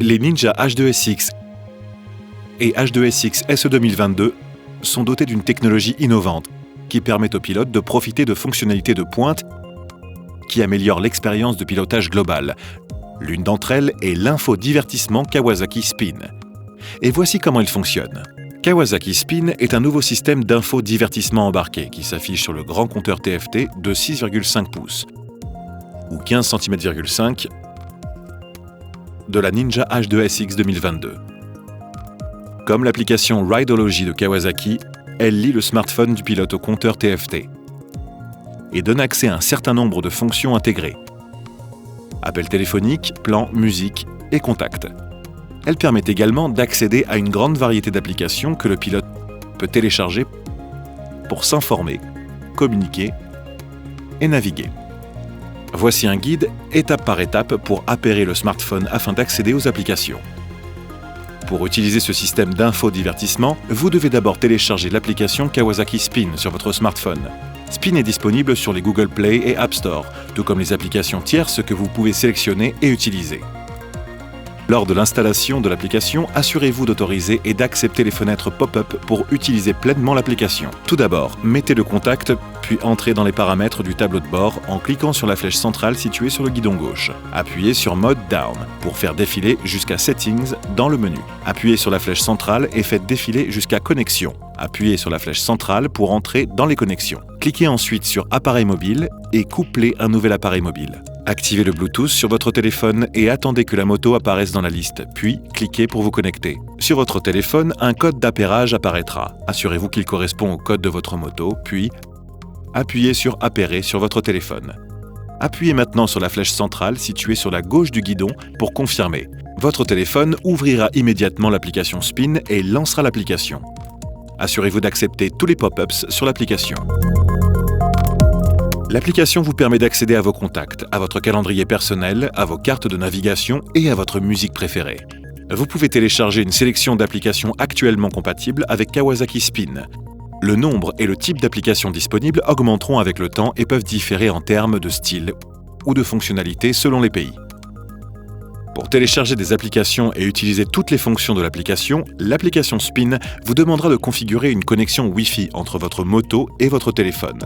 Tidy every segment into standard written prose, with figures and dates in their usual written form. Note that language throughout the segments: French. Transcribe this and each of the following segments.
Les Ninja H2SX et H2SX SE 2022 sont dotés d'une technologie innovante qui permet aux pilotes de profiter de fonctionnalités de pointe qui améliorent l'expérience de pilotage global. L'une d'entre elles est l'infodivertissement Kawasaki Spin. Et voici comment il fonctionne. Kawasaki Spin est un nouveau système d'infodivertissement embarqué qui s'affiche sur le grand compteur TFT de 6,5 pouces ou 15,5 cm de la Ninja H2SX 2022. Comme l'application Rideology de Kawasaki, elle lie le smartphone du pilote au compteur TFT et donne accès à un certain nombre de fonctions intégrées. Appels téléphoniques, plans, musique et contacts. Elle permet également d'accéder à une grande variété d'applications que le pilote peut télécharger pour s'informer, communiquer et naviguer. Voici un guide étape par étape pour appairer le smartphone afin d'accéder aux applications. Pour utiliser ce système d'infodivertissement, vous devez d'abord télécharger l'application Kawasaki Spin sur votre smartphone. Spin est disponible sur les Google Play et App Store, tout comme les applications tierces que vous pouvez sélectionner et utiliser. Lors de l'installation de l'application, assurez-vous d'autoriser et d'accepter les fenêtres pop-up pour utiliser pleinement l'application. Tout d'abord, mettez le contact, puis entrez dans les paramètres du tableau de bord en cliquant sur la flèche centrale située sur le guidon gauche. Appuyez sur Mode Down pour faire défiler jusqu'à Settings dans le menu. Appuyez sur la flèche centrale et faites défiler jusqu'à Connexion. Appuyez sur la flèche centrale pour entrer dans les connexions. Cliquez ensuite sur Appareil mobile et couplez un nouvel appareil mobile. Activez le Bluetooth sur votre téléphone et attendez que la moto apparaisse dans la liste, puis cliquez pour vous connecter. Sur votre téléphone, un code d'appairage apparaîtra. Assurez-vous qu'il correspond au code de votre moto, puis appuyez sur Appairer sur votre téléphone. Appuyez maintenant sur la flèche centrale située sur la gauche du guidon pour confirmer. Votre téléphone ouvrira immédiatement l'application Spin et lancera l'application. Assurez-vous d'accepter tous les pop-ups sur l'application. L'application vous permet d'accéder à vos contacts, à votre calendrier personnel, à vos cartes de navigation et à votre musique préférée. Vous pouvez télécharger une sélection d'applications actuellement compatibles avec Kawasaki Spin. Le nombre et le type d'applications disponibles augmenteront avec le temps et peuvent différer en termes de style ou de fonctionnalités selon les pays. Pour télécharger des applications et utiliser toutes les fonctions de l'application Spin vous demandera de configurer une connexion Wi-Fi entre votre moto et votre téléphone.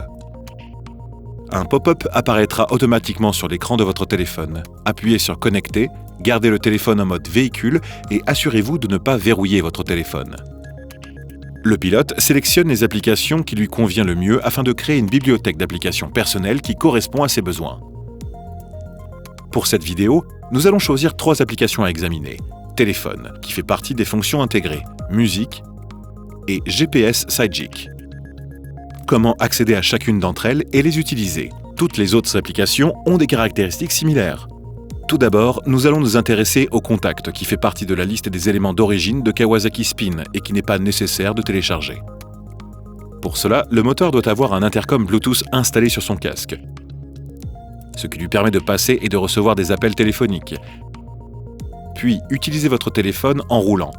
Un pop-up apparaîtra automatiquement sur l'écran de votre téléphone. Appuyez sur Connecter, gardez le téléphone en mode véhicule et assurez-vous de ne pas verrouiller votre téléphone. Le pilote sélectionne les applications qui lui convient le mieux afin de créer une bibliothèque d'applications personnelles qui correspond à ses besoins. Pour cette vidéo, nous allons choisir 3 applications à examiner. Téléphone, qui fait partie des fonctions intégrées, musique et GPS SideJIK. Comment accéder à chacune d'entre elles et les utiliser? Toutes les autres applications ont des caractéristiques similaires. Tout d'abord, nous allons nous intéresser au contact qui fait partie de la liste des éléments d'origine de Kawasaki Spin et qui n'est pas nécessaire de télécharger. Pour cela, le moteur doit avoir un intercom Bluetooth installé sur son casque, ce qui lui permet de passer et de recevoir des appels téléphoniques. Puis, utilisez votre téléphone en roulant.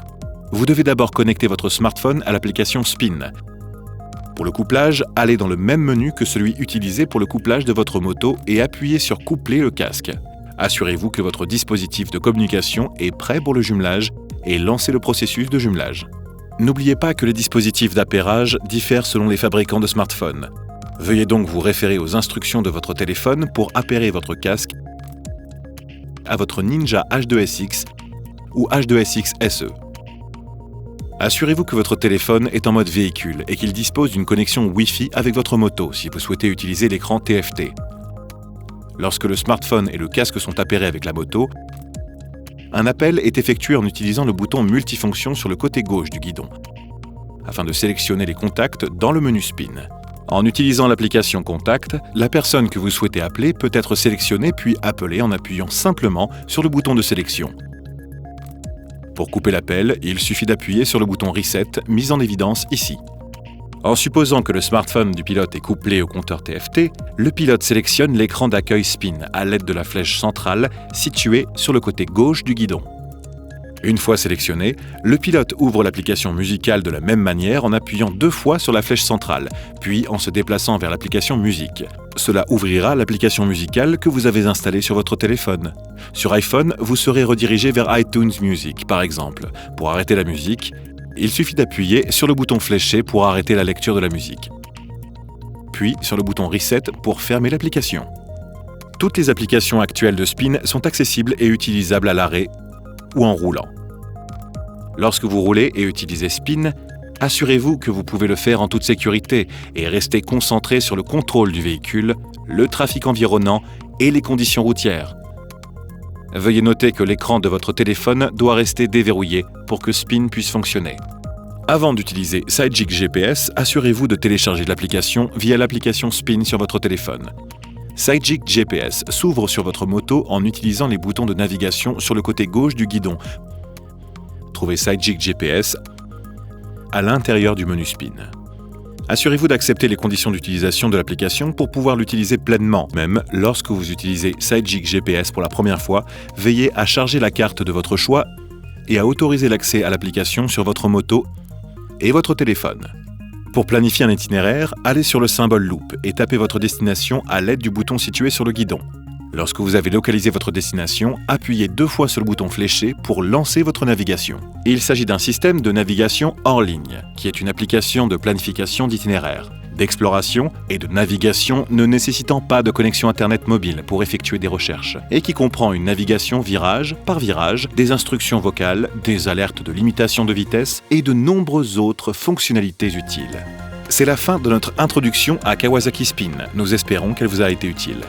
Vous devez d'abord connecter votre smartphone à l'application Spin. Pour le couplage, allez dans le même menu que celui utilisé pour le couplage de votre moto et appuyez sur Coupler le casque. Assurez-vous que votre dispositif de communication est prêt pour le jumelage et lancez le processus de jumelage. N'oubliez pas que les dispositifs d'appairage diffèrent selon les fabricants de smartphones. Veuillez donc vous référer aux instructions de votre téléphone pour appairer votre casque à votre Ninja H2SX ou H2SX SE. Assurez-vous que votre téléphone est en mode véhicule et qu'il dispose d'une connexion Wi-Fi avec votre moto si vous souhaitez utiliser l'écran TFT. Lorsque le smartphone et le casque sont appairés avec la moto, un appel est effectué en utilisant le bouton multifonction sur le côté gauche du guidon, afin de sélectionner les contacts dans le menu Spin. En utilisant l'application Contact, la personne que vous souhaitez appeler peut être sélectionnée puis appelée en appuyant simplement sur le bouton de sélection. Pour couper l'appel, il suffit d'appuyer sur le bouton Reset, mis en évidence ici. En supposant que le smartphone du pilote est couplé au compteur TFT, le pilote sélectionne l'écran d'accueil Spin à l'aide de la flèche centrale située sur le côté gauche du guidon. Une fois sélectionné, le pilote ouvre l'application musicale de la même manière en appuyant 2 fois sur la flèche centrale, puis en se déplaçant vers l'application musique. Cela ouvrira l'application musicale que vous avez installée sur votre téléphone. Sur iPhone, vous serez redirigé vers iTunes Music, par exemple. Pour arrêter la musique, il suffit d'appuyer sur le bouton fléché pour arrêter la lecture de la musique. Puis sur le bouton Reset pour fermer l'application. Toutes les applications actuelles de Spin sont accessibles et utilisables à l'arrêt ou en roulant. Lorsque vous roulez et utilisez Spin, assurez-vous que vous pouvez le faire en toute sécurité et restez concentré sur le contrôle du véhicule, le trafic environnant et les conditions routières. Veuillez noter que l'écran de votre téléphone doit rester déverrouillé pour que Spin puisse fonctionner. Avant d'utiliser SideJig GPS, assurez-vous de télécharger l'application via l'application Spin sur votre téléphone. SideJig GPS s'ouvre sur votre moto en utilisant les boutons de navigation sur le côté gauche du guidon. Trouvez SideJig GPS à l'intérieur du menu Spin. Assurez-vous d'accepter les conditions d'utilisation de l'application pour pouvoir l'utiliser pleinement. Même lorsque vous utilisez SideJig GPS pour la première fois, veillez à charger la carte de votre choix et à autoriser l'accès à l'application sur votre moto et votre téléphone. Pour planifier un itinéraire, allez sur le symbole Loop et tapez votre destination à l'aide du bouton situé sur le guidon. Lorsque vous avez localisé votre destination, appuyez 2 fois sur le bouton fléché pour lancer votre navigation. Il s'agit d'un système de navigation hors ligne, qui est une application de planification d'itinéraire, d'exploration et de navigation ne nécessitant pas de connexion Internet mobile pour effectuer des recherches, et qui comprend une navigation virage par virage, des instructions vocales, des alertes de limitation de vitesse et de nombreuses autres fonctionnalités utiles. C'est la fin de notre introduction à Kawasaki Spin. Nous espérons qu'elle vous a été utile.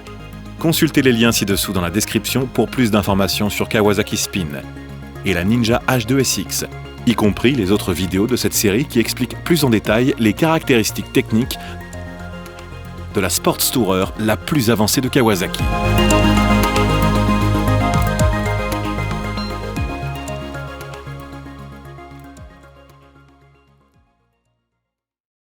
Consultez les liens ci-dessous dans la description pour plus d'informations sur Kawasaki Spin et la Ninja H2SX, y compris les autres vidéos de cette série qui expliquent plus en détail les caractéristiques techniques de la Sports Tourer la plus avancée de Kawasaki.